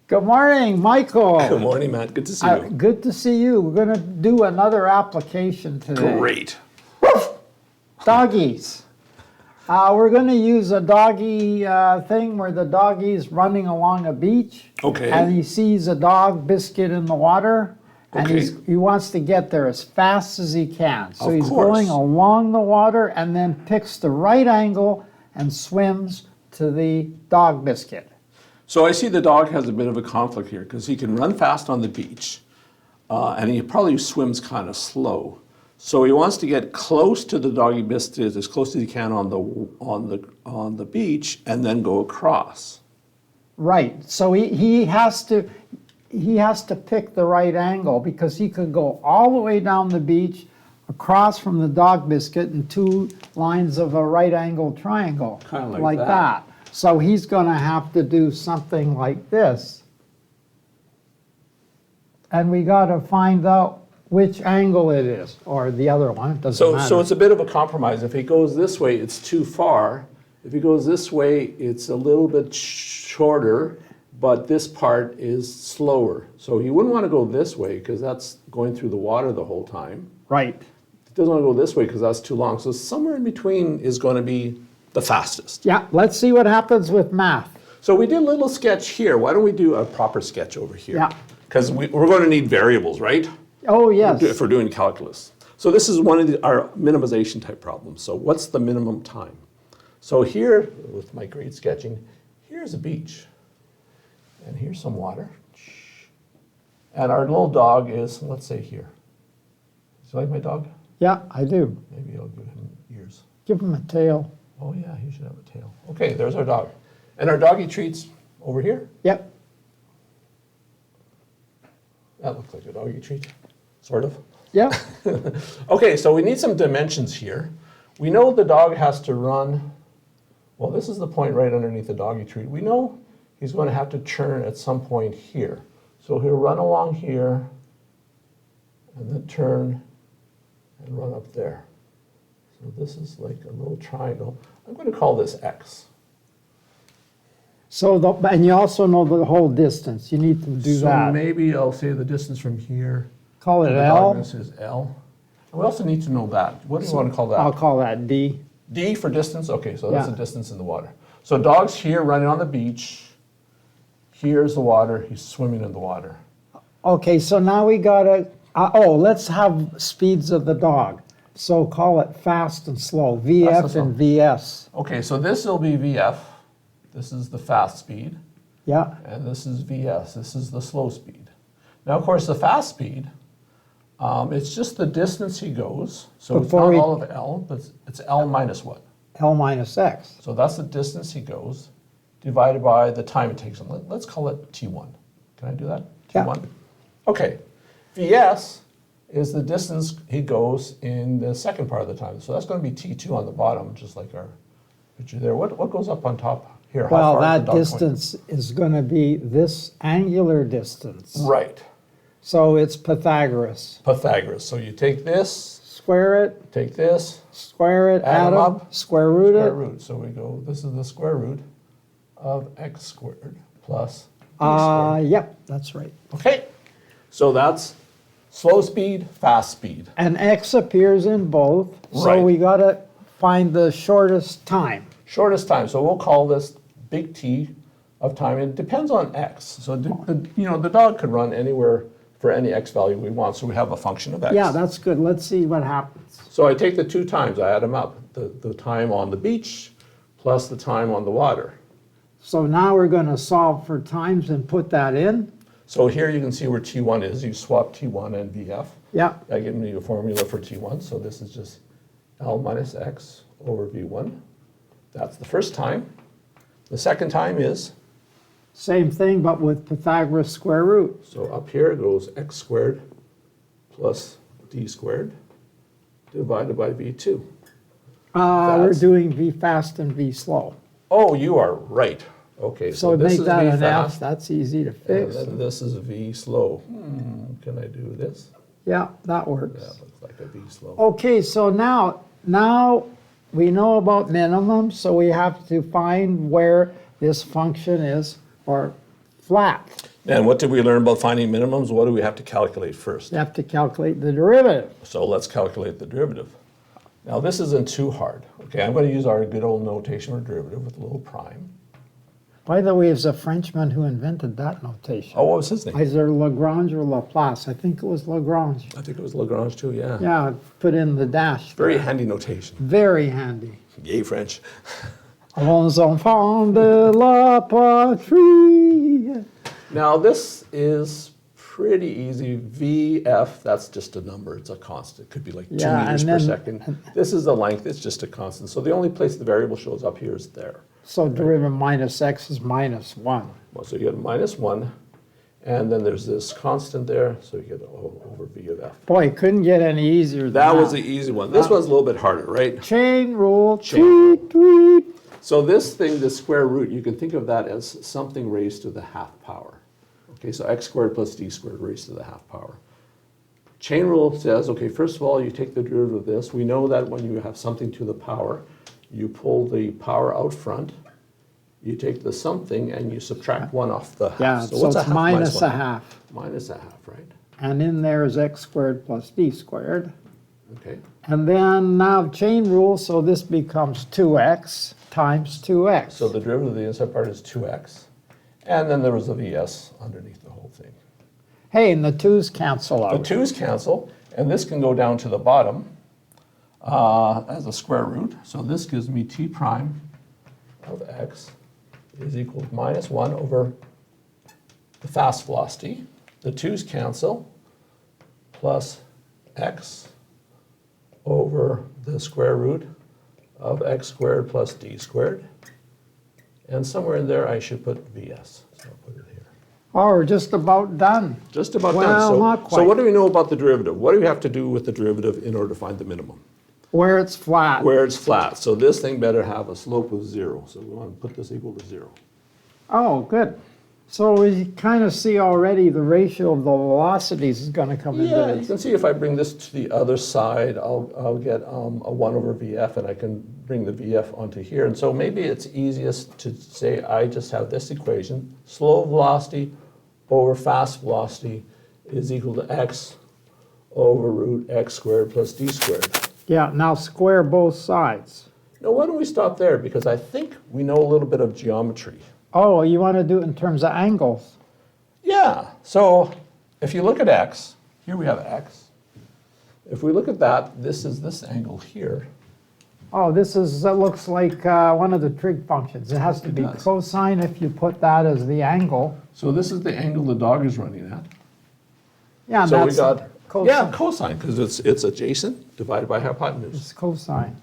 Good morning, Michael. Good morning, Matt. Good to see you. Good to see you. We're going to do another application today. Great. Doggies. We're going to use a doggy thing where the doggie's running along a beach. Okay. And he sees a dog biscuit in the water. And Okay. he wants to get there as fast as he can. So Of he's course. going along the water and then picks the right angle and swims to the dog biscuit. So I see the dog has a bit of a conflict here because he can run fast on the beach, and he probably swims kind of slow. So he wants to get close to the doggy biscuit as close as he can on the beach, and then go across. Right. So he has to pick the right angle because he could go all the way down the beach, across from the dog biscuit, in two lines of a right angle triangle. Kinda like that. that. So he's going to have to do something like this. And we got to find out which angle it is, or the other one. It doesn't matter. So it's a bit of a compromise. If he goes this way, it's too far. If he goes this way, it's a little bit shorter, but this part is slower. So he wouldn't want to go this way because that's going through the water the whole time. Right. He doesn't want to go this way because that's too long. So somewhere in between is going to be the fastest. Yeah, let's see what happens with math. So we did a little sketch here. Why don't we do a proper sketch over here? Yeah. Because we're going to need variables, right? Oh, yes. If we're doing calculus. So this is one of our minimization type problems. So what's the minimum time? So here, with my great sketching, here's a beach. And here's some water. And our little dog is, let's say here. Do you like my dog? Yeah, I do. Maybe I'll give him ears. Give him a tail. Oh yeah, he should have a tail. Okay, there's our dog. And our doggy treats over here. Yep. That looks like a doggy treat, sort of. Yep. Okay, so we need some dimensions here. We know the dog has to run, well, this is the point right underneath the doggy treat. We know he's going to have to turn at some point here. So he'll run along here, and then turn and run up there. So this is like a little triangle. I'm going to call this X. So, and you also know the whole distance. You need to do So that. maybe I'll say the distance from here Call to it the L. dog is L. And we also need to know that. What do you want to call that? I'll call that D. D for distance? Okay, so that's Yeah. the distance in the water. So dog's here running on the beach. Here's the water. He's swimming in the water. Okay, so now we gotta, let's have speeds of the dog. So call it fast and slow, VF slow. and VS. Okay, so this will be VF. This is the fast speed. Yeah, And this is VS. This is the slow speed. Now, of course, the fast speed, it's just the distance he goes. So Before it's he- not all of L, but it's L minus what? L minus X. So that's the distance he goes divided by the time it takes him. Let's call it T1. Can I do that? Yeah. T1? Okay. VS is the distance he goes in the second part of the time. So that's going to be T2 on the bottom, just like our picture there. What goes up on top here? How Well, far is that the dog going? distance is gonna be this angular distance. Right. So it's Pythagoras. Pythagoras. So you take this, Square it, take this, square it, Add add 'em them, up, square root square it. root. So we go, this is the square root of x squared plus b squared. Yep, that's right. Okay, so that's slow speed, fast speed. And X appears in both, so Right. we gotta find the shortest time. Shortest time, so we'll call this big T of time. It depends on x. So the dog could run anywhere for any x value we want, so we have a function of x. Yeah, that's good. Let's see what happens. So I take the two times, I add them up. The time on the beach plus the time on the water. So now we're going to solve for times and put that in. So here you can see where T1 is. You swap T1 and VF. Yeah, That gives me a formula for T1. So this is just L minus X over V1. That's the first time. The second time is, same thing, but with Pythagoras square root. so up here goes X squared plus D squared divided by V2. We're That's- doing V fast and V slow. Oh, you are right. Okay, So so this make is that V an F. fast. That's easy to And fix. then this is V slow. Can I do this? Yeah, that Yeah, works. looks like a V slow. Okay, so now we know about minimum, so we have to find where this function is, or flat. And what did we learn about finding minimums? What do we have to calculate first? You have to calculate the derivative. So let's calculate the derivative. Now this isn't too hard. Okay, I'm going to use our good old notation for derivative with a little prime. By the way, it was a Frenchman who invented that notation. Oh, what was his name? Either Lagrange or Laplace. I think it was Lagrange. I think it was Lagrange too, yeah. Yeah, put in the dash. Very there. handy notation. Very handy. Yay, French. Les enfants de la patrie. Now this is pretty easy. VF, that's just a number. It's a constant. It could be like 2 Yeah, meters and per then- second. This is the length. It's just a constant. So the only place the variable shows up here is there. So derivative minus x is minus 1. Well, so you get -1, and then there's this constant there, so you get over V of F. Boy, it couldn't get any easier than that. That was the easy one. This one's a little bit harder, right? Chain rule. Chain Tweet, tweet. So this thing, the square root, you can think of that as something raised to the half power. Okay, so x squared plus d squared raised to the half power. Chain rule says, okay, first of all, you take the derivative of this. We know that when you have something to the power, you pull the power out front, you take the something, and you subtract 1 off the half. Yeah, so what's it's half minus a one? half. Minus a half, right? And in there is x squared plus d squared. Okay. And then now chain rule, so this becomes 2x times 2x. So the derivative of the inside part is 2x. And then there was a vs underneath the whole thing. Hey, and the 2's cancel The out. 2's cancel, and this can go down to the bottom as a square root. So this gives me t prime of x is equal to -1 over the fast velocity. The 2's cancel, plus x over the square root of x squared plus d squared. And somewhere in there I should put vs. So I'll put it here. Oh, we're just about done. Just about Well, done. not So quite. what do we know about the derivative? What do we have to do with the derivative in order to find the minimum? Where it's flat. Where it's flat. So this thing better have a slope of 0. So we want to put this equal to 0. Oh, good. So we kind of see already the ratio of the velocities is going to come into Yeah, you this. can see if I bring this to the other side, I'll get a 1 over VF, and I can bring the VF onto here. And so maybe it's easiest to say I just have this equation, slow velocity over fast velocity is equal to x over root x squared plus d squared. Yeah, now square both sides. Now, why don't we stop there? Because I think we know a little bit of geometry. Oh, you want to do it in terms of angles. Yeah, so if you look at x, here we have x. If we look at that, this is this angle here. Oh, that looks like one of the trig functions. It has to It be does. cosine if you put that as the angle. So this is the angle the dog is running at. Yeah, So we that's got, cosine. yeah, cosine, because it's adjacent divided by hypotenuse. It's cosine.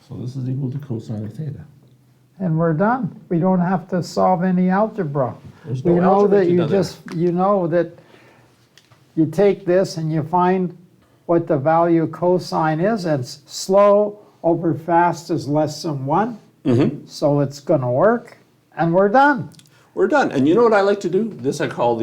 So this is equal to cosine of theta. And we're done. We don't have to solve any algebra. There's We no know algebra that to be you done there. you know that you take this and you find what the value of cosine is, and it's slow over fast is less than 1. Mm-hmm. So it's going to work, and we're done. We're done. And you know what I like to do? This I call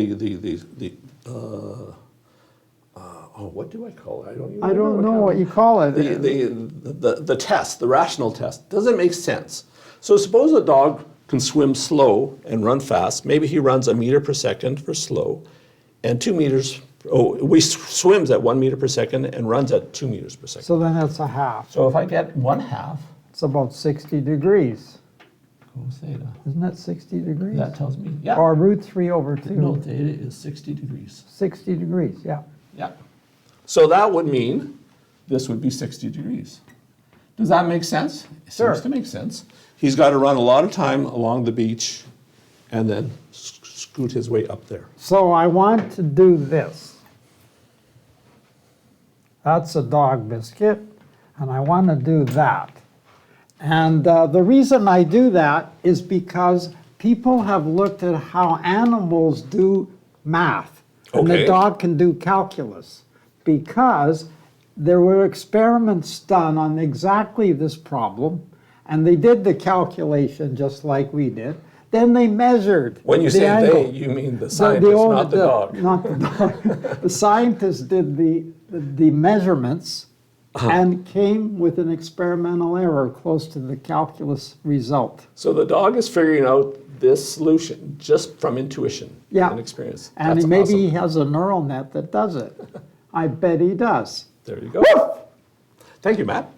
what do I call it? I don't even I don't know what you call it. the test, the rational test. Does it make sense? So suppose a dog can swim slow and run fast. Maybe he runs 1 meter per second for slow, and 2 meters. Swims at 1 meter per second and runs at 2 meters per second. So then that's a half. So if I get 1/2 It's about 60 degrees. cos theta, Isn't that 60 degrees? that tells me, yeah. Or root 3 over 2. No, theta is 60 degrees. 60 degrees, yeah. Yeah. So that would mean this would be 60 degrees. Does that make sense? It Sure. seems to make sense. He's got to run a lot of time along the beach and then scoot his way up there. So I want to do this. That's a dog biscuit, and I want to do that. And the reason I do that is because people have looked at how animals do math, and Okay. the dog can do calculus, because there were experiments done on exactly this problem, and they did the calculation just like we did. Then they measured When you the say angle. they, you mean the scientist, not the dog. Not the dog. The scientists did the measurements and came with an experimental error close to the calculus result. So the dog is figuring out this solution just from intuition Yeah. and experience. And That's maybe awesome. he has a neural net that does it. I bet he does. There you go. Thank you, Matt.